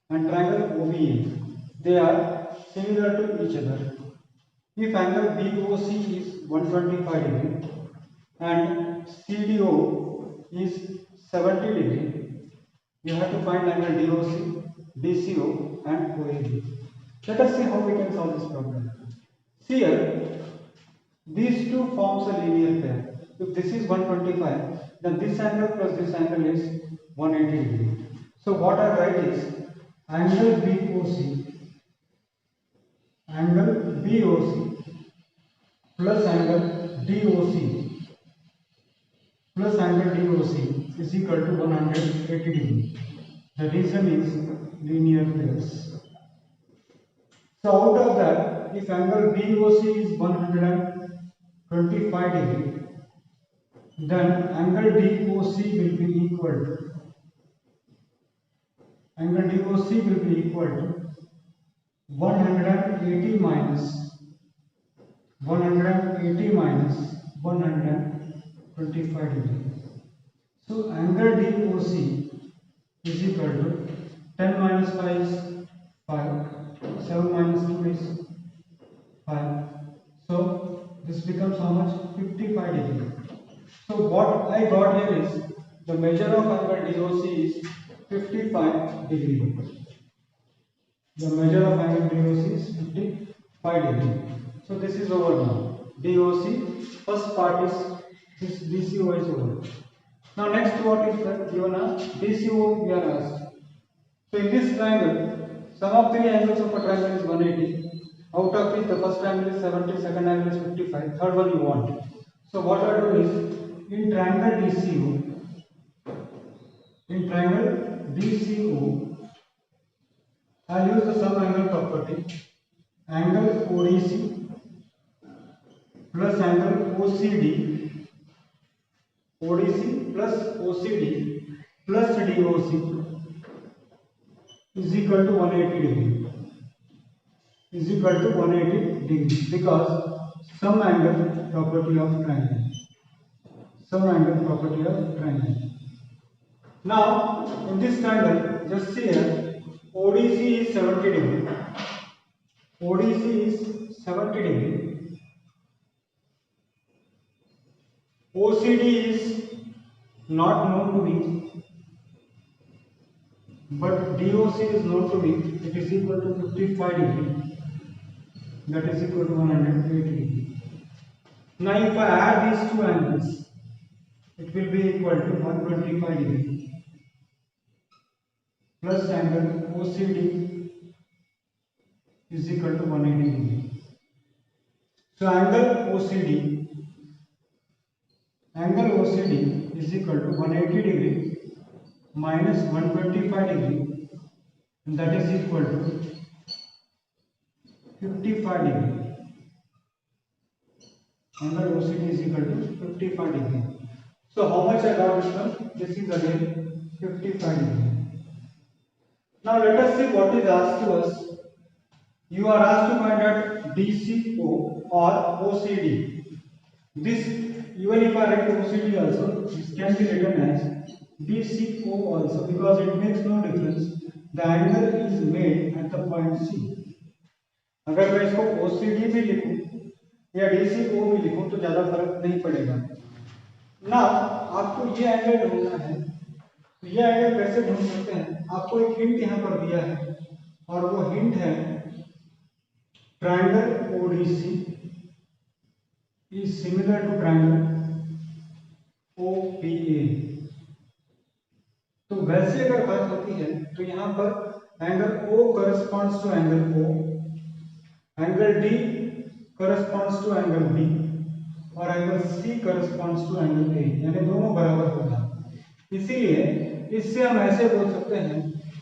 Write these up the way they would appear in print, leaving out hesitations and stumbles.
and triangle OBA. They are similar to each other. If angle BOC is 125 degree and CDO is 70 degree, you have to find angle DOC, DCO and OAB. Let us see how we can solve this problem. See here, these two forms a linear pair. If this is 125, then this angle plus this angle is 180 degree. So what I write is angle BOC plus angle DOC is equal to 180 degree. The reason is linear pairs. So out of that, if angle BOC is 125 degree, then angle DOC will be equal to 180 minus 125 degree. So angle DOC is equal to 10 minus 5 is 5, 7 minus 2 is 5. So this becomes how much? 55 degree. So what I got here is the measure of angle DOC is 55 degree. The measure of angle DOC is 55 degree. So this is over now. DOC, first part is this DCO is over. Now next what is given as DCO we are asked. So in this triangle, sum of three angles of a triangle is 180. Out of it, the first angle is 70, second angle is 55, third one you want. So what I do is in triangle DCO, I'll use the sum angle property. Angle ODC plus angle OCD plus DOC is equal to 180 degree. Because sum angle property of triangle. Now in this triangle, just see here, ODC is 70 degree. OCD is not known to me, but DOC is known to me. It is equal to 55 degree. That is equal to 180 degree. Now if I add these two angles, it will be equal to 125 degree plus angle OCD is equal to 180 degree. So angle OCD is equal to 180 degree minus 125 degree, and that is equal to 55 degree. Angle OCD is equal to 55 degree. So how much I got this one? This is again 55 degree. Now let us see what is asked to us. You are asked to find out DCO or OCD. This, even if I write OCD also, this can be written as DCO also, because it makes no difference. The angle is made at the point C. अगर मैं इसको OCD भी लिखूं या DCO भी लिखूं तो ज्यादा फर्क नहीं पड़ेगा ना। आपको ये एंगल ढूंढना है, तो ये एंगल कैसे ढूंढ सकते हैं? आपको एक हिंट यहाँ पर दिया है, और वो हिंट है triangle ODC is similar to triangle OPA. तो वैसे अगर बात होती है तो यहाँ पर angle O corresponds to angle O, angle D corresponds to angle B और angle C corresponds to angle A, यानी दोनों बराबर होगा। इसीलिए इससे हम ऐसे बोल सकते हैं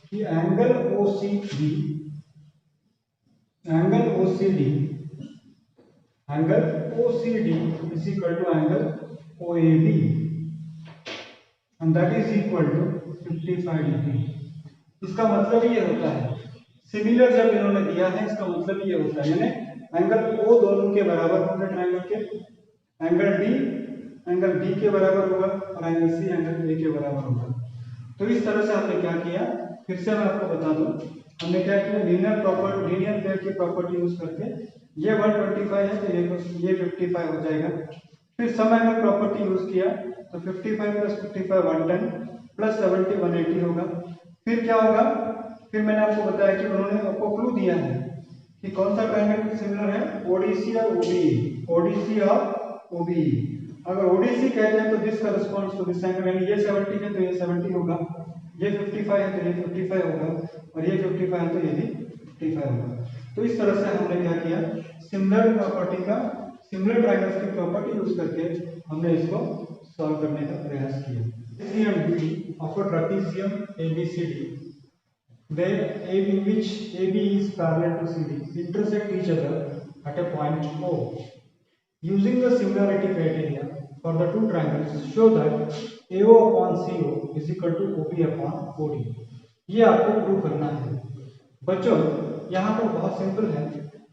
कि angle OCD is equal to angle OAB, and that is equal to 55 degree. इसका मतलब ये होता है, सिमिलर जब इन्होंने दिया है इसका मतलब ये होता है, यानी एंगल O दोनों के बराबर होंगे ट्रायंगल के, एंगल D एंगल B के बराबर होगा और एंगल C एंगल A के बराबर होगा। तो इस तरह से हमने क्या किया, फिर से मैं आपको बता दूं, हमने क्या किया, लीनियर पेयर की प्रॉपर्टी यूज करके ये 125 है तो ये 55 हो जाएगा। फिर सम एंगल प्रॉपर्टी यूज किया तो 55 प्लस 55 110 प्लस 70 180 होगा। फिर क्या होगा, फिर मैंने आपको बताया कि उन्होंने आपको क्लू दिया है कि कौन सा ट्रायंगल सिमिलर है, ओडीसी और ओबीई, ओडीसी और ओबीई। अगर ओडीसी कहते हैं तो this corresponds to this angle, यानी ये 70 है तो ये 70 होगा, ये 55 है तो ये 55 होगा, और ये 55 है तो ये भी 55 होगा। तो इस तरह से हमने क्या किया, सिमिलर प्रॉपर्टी का, सिमिलर ट्रायंगल्स की प्रॉपर्टी यूज करके हमने इसको सॉल्व करने का प्रयास किया। C and B of a trapezium ABCD, where in which AB is parallel to CD, intersect each other at a point O. Using the similarity criteria for the two triangles, show that AO upon CO is equal to OB upon OD. ये आपको prove करना है। बच्चों यहाँ पर बहुत simple है,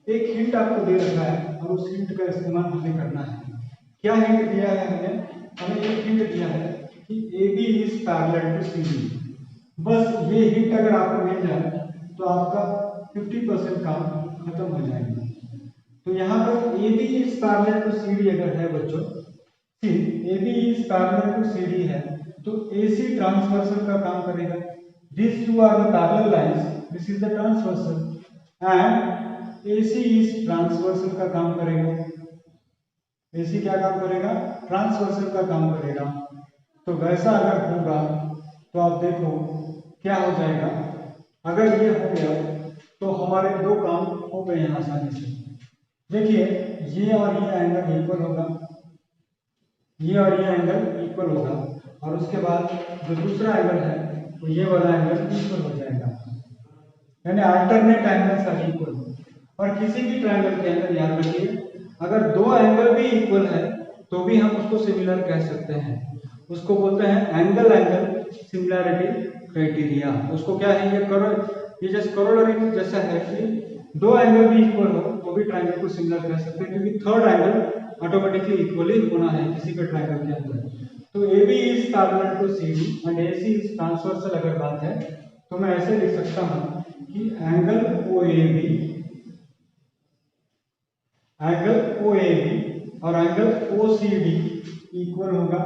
एक हिंट आपको दे रखा है और उस हिंट का इस्तेमाल हमें करना है। क्या हिंट दिया है हमें एक हिंट दिया है कि AB is parallel to CD। बस ये हिंट अगर आपको मिल जाए तो आपका 50% काम खत्म हो जाएगा। तो यहाँ पर AB is parallel to CD अगर है बच्चों, AB is parallel to CD है तो AC ट्रांसवर्सल का काम करेगा। These two are the parallel lines, this is the transversal, and AC is transversal का काम करेगा। AC क्या काम करेगा, ट्रांसवर्सल का काम करेगा। तो वैसा अगर होगा तो आप देखो क्या हो जाएगा, अगर ये हो गया तो हमारे दो काम हो गए हैं आसानी से। देखिए ये और ये एंगल इक्वल होगा, ये और ये एंगल इक्वल होगा, और उसके बाद जो दूसरा एंगल है तो ये वाला एंगल इक्वल हो जाएगा, यानी अल्टरनेट एंगल्स आर इक्वल। और किसी भी ट्रायंगल के अंदर याद रखिए, अगर दो एंगल भी इक्वल है तो भी हम उसको सिमिलर कह सकते हैं, उसको बोलते हैं एंगल एंगल सिमिलैरिटी क्राइटेरिया। उसको क्या है, ये जैसे करोलरी जैसा है कि दो एंगल भी इक्वल हो तो भी ट्रायंगल को सिमिलर कह सकते हैं, क्योंकि थर्ड एंगल ऑटोमेटिकली इक्वली होना है किसी भी ट्रायंगल के अंदर। तो AB is parallel to CD and AC is transversal अगर बात है तो मैं ऐसे लिख सकता हूं कि एंगल OAB और एंगल OCD इक्वल होगा,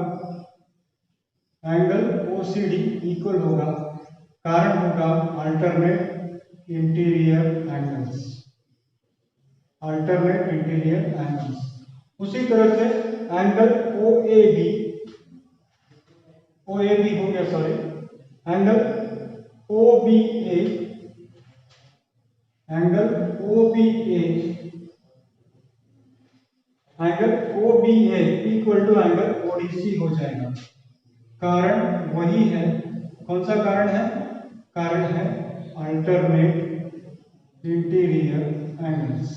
एंगल OCD इक्वल होगा, कारण होगा alternate interior angles, alternate interior angles. उसी तरह से एंगल OAB हो गया, sorry, angle OBA, angle OBA equal to angle ODC हो जाएगा। कारण वही है, कौन सा कारण है, कारण है alternate interior angles,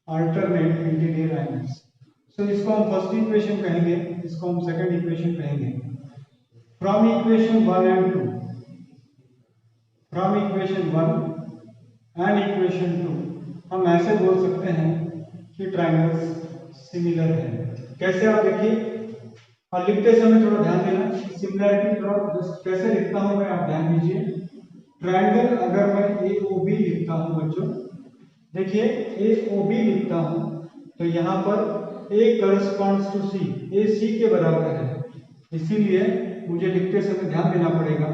alternate interior angles. तो इसको हम फर्स्ट इक्वेशन कहेंगे, इसको हम सेकंड इक्वेशन कहेंगे। From equation 1 and 2, from equation 1 and equation 2 हम ऐसे बोल सकते हैं कि ट्रायंगल्स सिमिलर है। कैसे, आप देखिए, और लिखते समय थोड़ा ध्यान देना, सिमिलैरिटी थोड़ा कैसे लिखता हूं मैं, आप ध्यान दीजिए। ट्रायंगल अगर मैं AOB लिखता हूं बच्चों, देखिए AOB लिखता हूं तो यहाँ पर A corresponds to C, A C के बराबर है, इसीलिए मुझे लिखते समय ध्यान देना पड़ेगा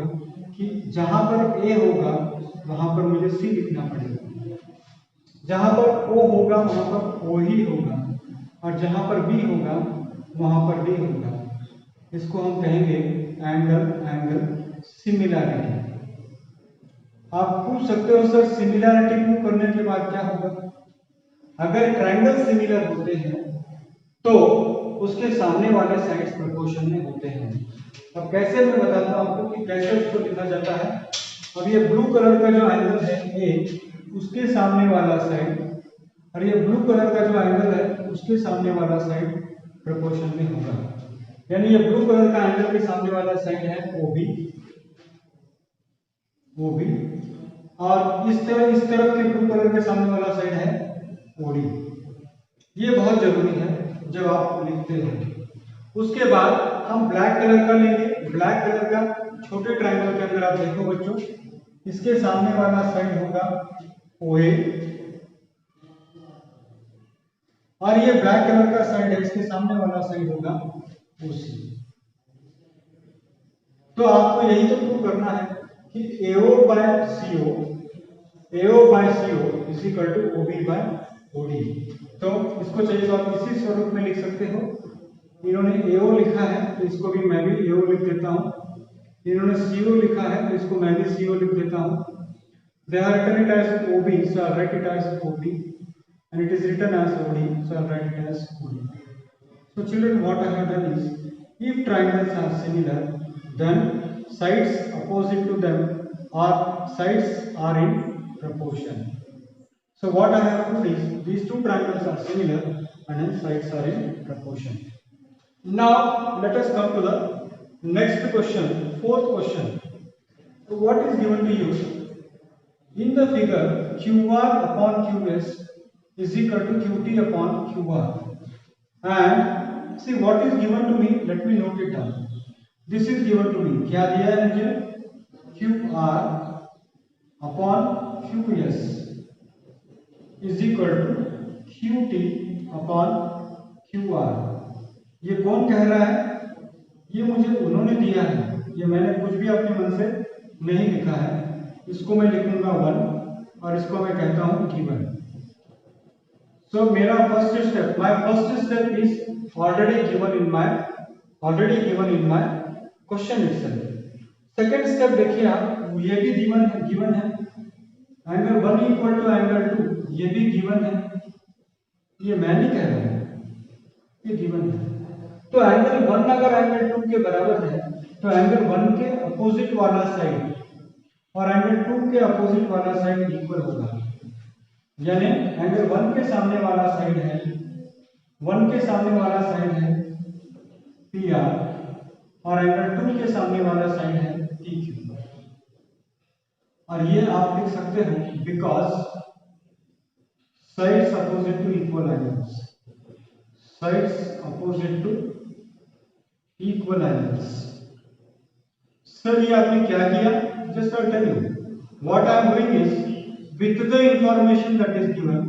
कि जहां पर A होगा वहां पर मुझे C लिखना पड़ेगा, जहां पर O होगा वहां पर O ही होगा, और जहां पर B होगा वहां पर B होगा। इसको हम कहेंगे एंगल सिमिलैरिटी। आप पूछ सकते हो सर सिमिलैरिटी प्रूव करने के बाद क्या होगा, अगर ट्रायंगल सिमिलर होते हैं तो उसके सामने वाले साइड्स प्रोपोर्शन में होते हैं। अब कैसे, मैं बताता हूं आपको कि कैसे उसको लिखा जाता है। अब ये ब्लू कलर का जो एंगल है A, उसके सामने वाला साइड, और ये ब्लू कलर का जो एंगल है उसके सामने वाला साइड प्रोपोर्शन में होगा, यानी ये ब्लू कलर का एंगल के सामने वाला साइड है OB, और इस तरफ के ब्लू कलर के सामने वाला साइड है OD। ये बहुत जरूरी है जब आप लिखते हैं। उसके बाद हम ब्लैक कलर का लेंगे। ब्लैक कलर का छोटे ट्रायंगल के अंदर आप देखो बच्चों, इसके सामने वाला साइड होगा OA और ये ब्लैक कलर का साइड है, इसके सामने वाला साइड होगा OC। तो आपको यही तो प्रूव करना है कि AO by CO is equal to OB by OD। तो इसको चाहिए तो आप इसी स्वरूप में लिख सकते हो। इन्होंने AO लिखा है तो इसको भी मैं भी AO लिख देता हूं। इन्होंने CO लिखा है तो इसको मैं भी CO लिख देता हूं। They are written it as OB, so I'll write it as OB, and it is written as OD, so I'll write it as OD. So children, what I have done is, if triangles are similar, then sides opposite to them or sides are in proportion. So what I have put is, these two triangles are similar and hence sides are in proportion. Now let us come to the next question, fourth question. So what is given to you? In the figure, QR upon QS is equal to QT upon QR. And see what is given to me, let me note it down. This is given to me. क्या दिया है मुझे? QR upon QS is equal to QT upon QR. ये कौन कह रहा है? ये मुझे उन्होंने दिया है, ये मैंने कुछ भी अपने मन से नहीं लिखा है। इसको मैं लिखूंगा 1 और इसको मैं कहता हूं गिवन। सो मेरा first step, my first step is already given in my question itself. Second step देखिए आप, ये भी गिवन है एंगल 1 इक्वल टू एंगल 2, ये भी गिवन है। ये मैं नहीं कह रहा हूं, ये गिवन है। तो एंगल 1 अगर एंगल 2 के बराबर है तो एंगल 1 के अपोजिट वाला साइड और एंगल 2 के अपोजिट वाला साइड इक्वल होगा। यानी एंगल 1 के सामने वाला साइड है, 1 के सामने वाला साइड है PR और एंगल 2 के सामने वाला साइड है PQ। और ये आप लिख सकते हो because sides opposite to equal angles, sides opposite to equal angles. Sir ये आपने क्या किया? Just I'll tell you. What I am doing is, with the information that is given,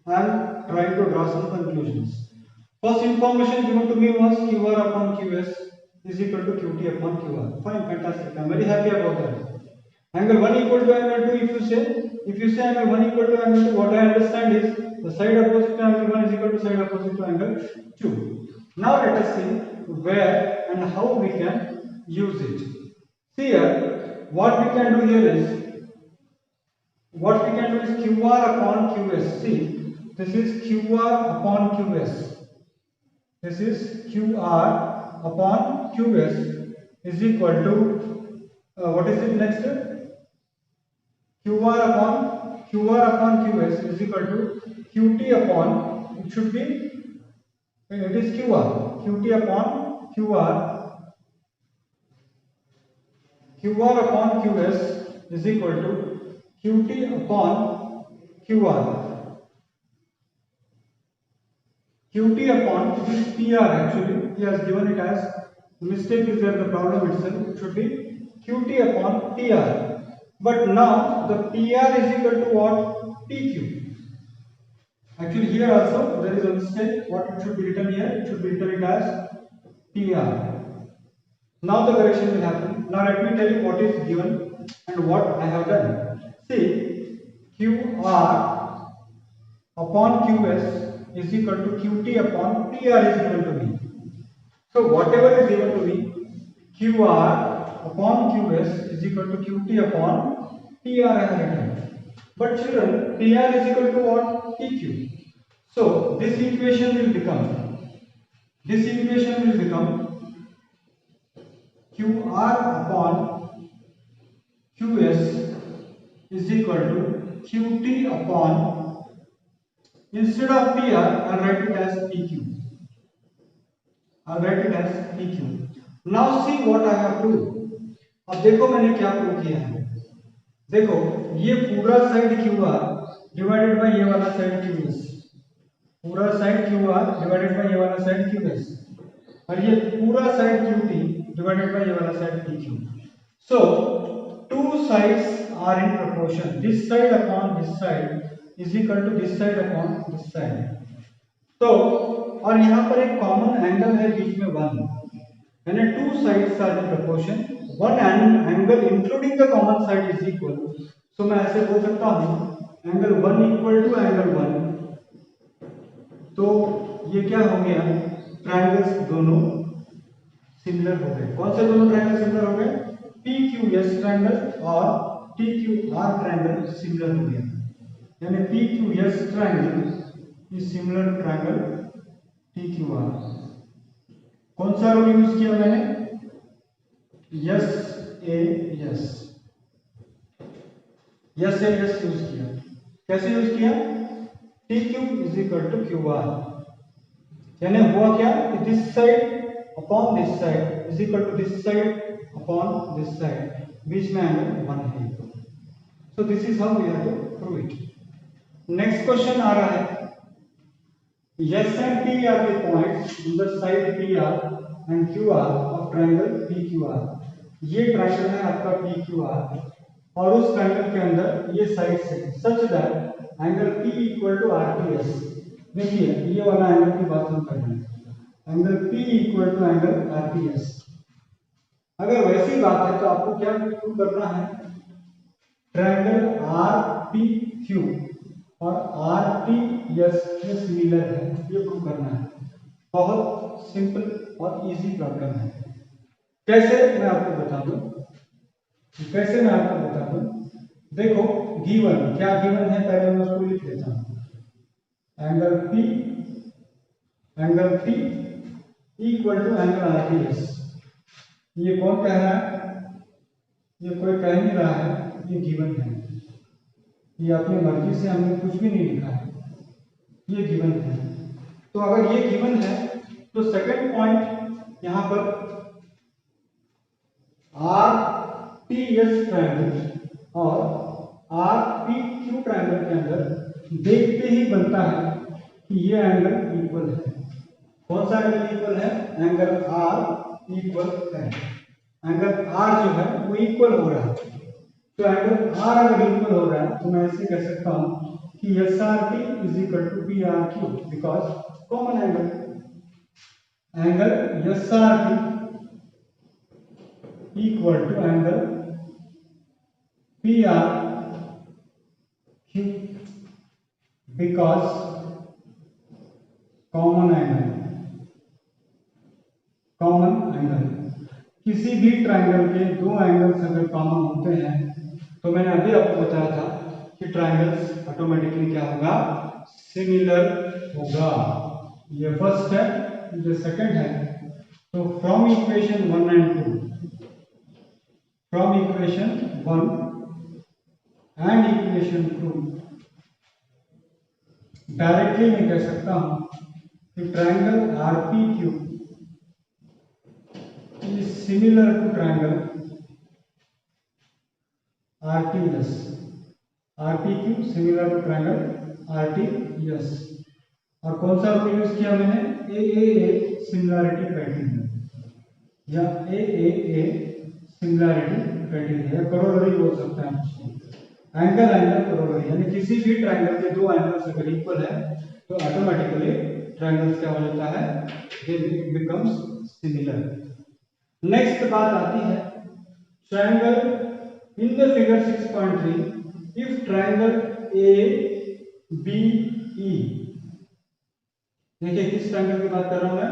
I am trying to draw some conclusions. First information given to me was QR upon QS is equal to QT upon QR. Fine, fantastic. I am very happy about that. Angle 1 equal to angle 2. If you say angle 1 equal to angle 2, what I understand is the side opposite to angle 1 is equal to side opposite to angle 2. Now let us see where and how we can use it. See here, what we can do here is QR upon QS. See, this is QR upon QS. This is QR upon QS is equal to what is it next? QR upon QS is equal to QT upon, it should be, it is QR, QT upon QR upon QS is equal to QT upon QR. QT upon, it is PR actually, he has given it as, mistake is there, the problem itself, it should be QT upon PR. But now the PR is equal to what? PQ. Actually here also there is a mistake, what it should be written here, it should be written as PR. Now the correction will happen. Now let me tell you what is given and what I have done. See, QR upon QS is equal to QT upon PR is given to me. So whatever is given to me, QR upon QS is equal to QT upon PR I have written. But children, PR is equal to what? PQ. So this equation will become QR upon QS is equal to QT upon, instead of PR I'll write it as PQ. Now see what I have to do. अब देखो मैंने क्या prove किया है। देखो ये पूरा side QR divided by ये वाला साइड QS, पूरा side Q R divided by ये वाला साइड क्यू एस, और ये पूरा side Q T divided by ये वाला side T Q. So two sides are in proportion, this side upon this side is equal to this side upon this side. तो और यहाँ पर एक कॉमन एंगल है बीच में 1, यानी two sides are in proportion, one angle including the common side is equal. So मैं ऐसे बोल सकता हूँ एंगल 1 इक्वल टू एंगल 1। तो ये क्या हो गया, ट्रायंगल्स दोनों सिमिलर हो गए। कौन से दोनों ट्रायंगल सिमिलर हो गए, पी क्यू एस ट्रायंगल और T Q R triangle similar हो गया, यानी P Q S triangle is similar to triangle T Q R. कौन सा रूल यूज किया मैंने, S A S, S A S use किया। कैसे यूज किया, T Q is equal to Q R, यानी हुआ क्या कि this side upon this side is equal to this side upon this side, बीच में एंगल 1 है। So this is how we have to prove it. Next question आ रहा है, S and P are the points on the side PR and QR of triangle PQR। ये triangle है आपका PQR और उस ट्रायंगल के अंदर ये साइड्स है such that angle P equal to RPS। देखिए ये वाला एंगल की बात हम कर रहे हैं, angle P equal to angle RPS। अगर वैसी बात है तो आपको क्या प्रूव करना है, ट्रायंगल RPQ और RTS ये सिमिलर है, ये प्रूव करना है। बहुत सिंपल और इजी प्रॉब्लम है। कैसे मैं आपको बता दूं, कैसे मैं आपको बता दूं, देखो गिवन क्या गिवन है, पहले मैं उसको लिख लेता हूं। Angle P equal to angle RTS। ये कौन कह रहा है, ये कोई कह नहीं रहा है, ये गिवन है, ये अपनी मर्जी से हमने कुछ भी नहीं लिखा है, ये गिवन है। तो अगर ये गिवन है तो सेकंड पॉइंट यहां पर RPS ट्रायंगल और RPQ ट्रायंगल के अंदर देखते ही बनता है कि ये एंगल इक्वल है। कौन सा एंगल इक्वल है, एंगल R इक्वल है, एंगल R जो है वो इक्वल हो रहा है। तो एंगल R अगर इक्वल हो रहा है तो मैं ऐसे कह सकता हूं कि SRP is equal to PRQ, because common angle SRP equal to angle PRQ, because common angle किसी भी ट्रायंगल के दो एंगल्स अगर कॉमन होते हैं तो मैंने अभी आपको बताया था कि ट्रायंगल्स ऑटोमेटिकली क्या होगा, सिमिलर होगा। ये फर्स्ट है, ये सेकंड है। तो from equation 1 and 2, from equation 1 and equation 2 directly मैं कह सकता हूं कि triangle RPQ is similar to triangle RTS, RPQ similar to triangle RTS। और कौन सा रूल यूज किया मैंने, AAA सिमिलैरिटी क्राइटेरिया, या AAA सिमिलैरिटी क्राइटेरिया, करोलरी बोल सकते हैं उसको, एंगल करोलरी, यानी किसी भी ट्रायंगल के दो एंगल्स अगर इक्वल है तो ऑटोमेटिकली ट्रायंगल्स क्या हो जाता है, इट बिकम्स सिमिलर। नेक्स्ट बात आती है triangle in the figure 6.3, if triangle ABE, देखिए किस ट्रायंगल की बात कर रहा हूं मैं,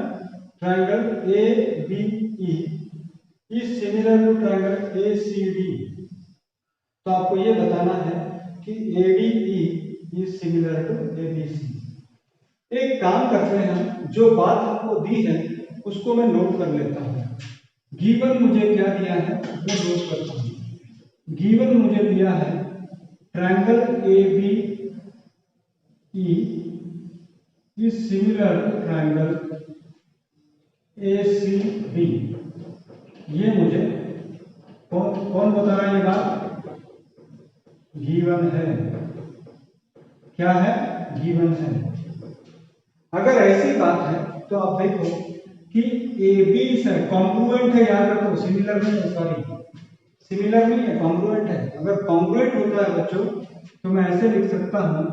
triangle ABE is similar to triangle ACD। तो आपको ये बताना है कि ADE is similar to ABC। एक काम करते हैं, जो बात हमको दी है उसको मैं नोट कर लेता हूं। गिवन मुझे क्या दिया है वो नोट करता हूं। गिवन मुझे दिया है triangle ABE is similar to triangle ACB। ये मुझे कौन बता रहा है, ये बात गिवन है, क्या है, गिवन है। अगर ऐसी बात है तो आप देखो कि ए बी कॉन्ग्रुएंट है, याद रखो, सिमिलर नहीं है, सॉरी सिमिलर नहीं है, कॉन्ग्रुएंट है। अगर कॉन्ग्रुएंट होता है बच्चों तो मैं ऐसे लिख सकता हूं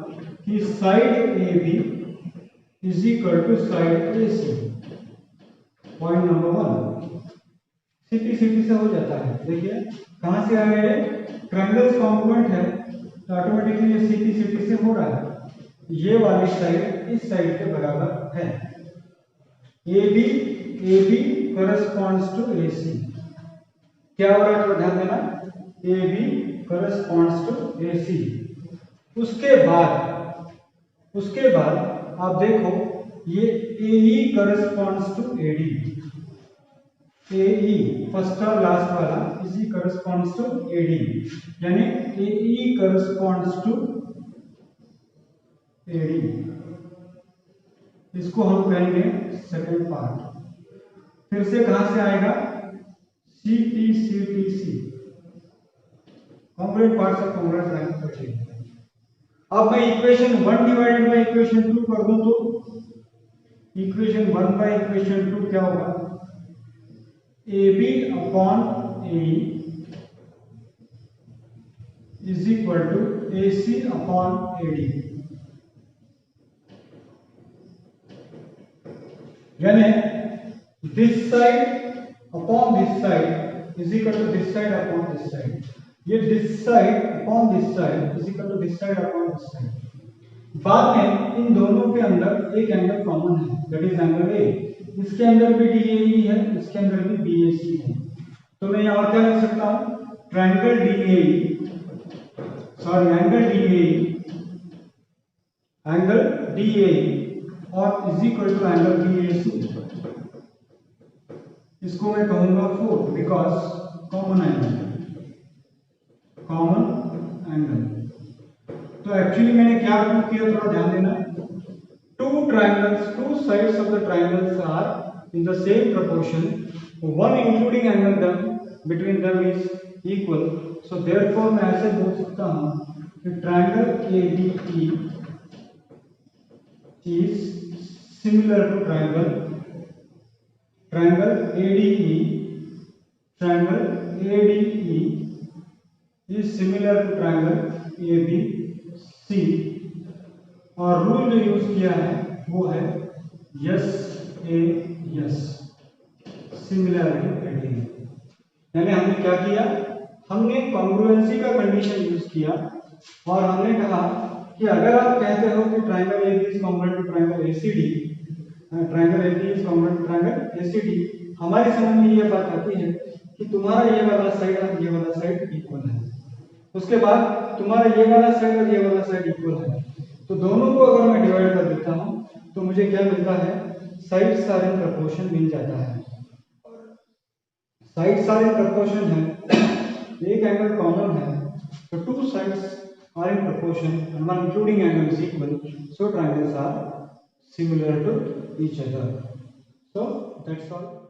कि side A B is equal to side A C. Point number 1 CP CP से हो जाता है। देखिए कहां से आ रहे हैं, ट्रायंगल्स कॉन्ग्रुएंट है तो ऑटोमेटिकली ये सीपी सीपी से हो रहा है। ये वाली साइड इस साइड के बराबर है। A B corresponds to A C. क्या हो रहा है तो ध्यान देना, A B corresponds to A C. उसके बाद आप देखो ये A E corresponds to A D. A E first और लास्ट वाला इसी करस्पॉन्ड्स टू ए डी, यानी A E corresponds to A D. इसको हम कहेंगे सेकंड पार्ट। फिर से कहां से आएगा, C T C T C, congruent parts of congruent triangle. अब मैं इक्वेशन 1 डिवाइडेड बाय इक्वेशन 2 कर दूं तो इक्वेशन 1 बाय इक्वेशन 2 क्या होगा, A B upon A is equal to A C upon A D. यानी this side upon this side is equal to this side upon this side. ये this side upon this side is equal to this side upon this side. बाद में इन दोनों के अंदर एक angle common है, दैट इज एंगल ए। इसके अंदर भी डीएई है, इसके अंदर भी बीएसी है। तो मैं यहां क्या लिख सकता हूं, triangle DAE, sorry angle DAE और is equal to angle BAC. इसको मैं कहूंगा 4 बिकॉज कॉमन एंगल। तो एक्चुअली मैंने क्या प्रूव किया, थोड़ा ध्यान देना। two sides of the triangles are in the same proportion, one including angle between them is equal. So therefore मैं ऐसे बोल सकता हूं कि triangle ABE is similar to triangle ADE. Triangle ADE is similar to triangle ABC। और rule जो use किया है वो है yes A yes, similarity criteria. यानी हमने क्या किया, हमने कॉन्ग्रुएंसी का कंडीशन यूज किया और हमने कहा कि अगर आप कहते हो कि triangle AB is congruent to triangle ACD, triangle AB is congruent to triangle ACD, हमारी समझ में ये बात आती है कि तुम्हारा ये वाला साइड और ये वाला साइड इक्वल है। उसके बाद तुम्हारा ये वाला साइड और ये वाला साइड इक्वल है, तो दोनों को अगर मैं डिवाइड कर देता हूं तो मुझे क्या मिलता है, साइड्स आर इन प्रोपोर्शन मिल जाता है। साइड्स आर इन प्रोपोर्शन है, एक एंगल कॉमन है, तो two sides are in proportion and one including angle is equal, so triangles are similar to each other. So that's all.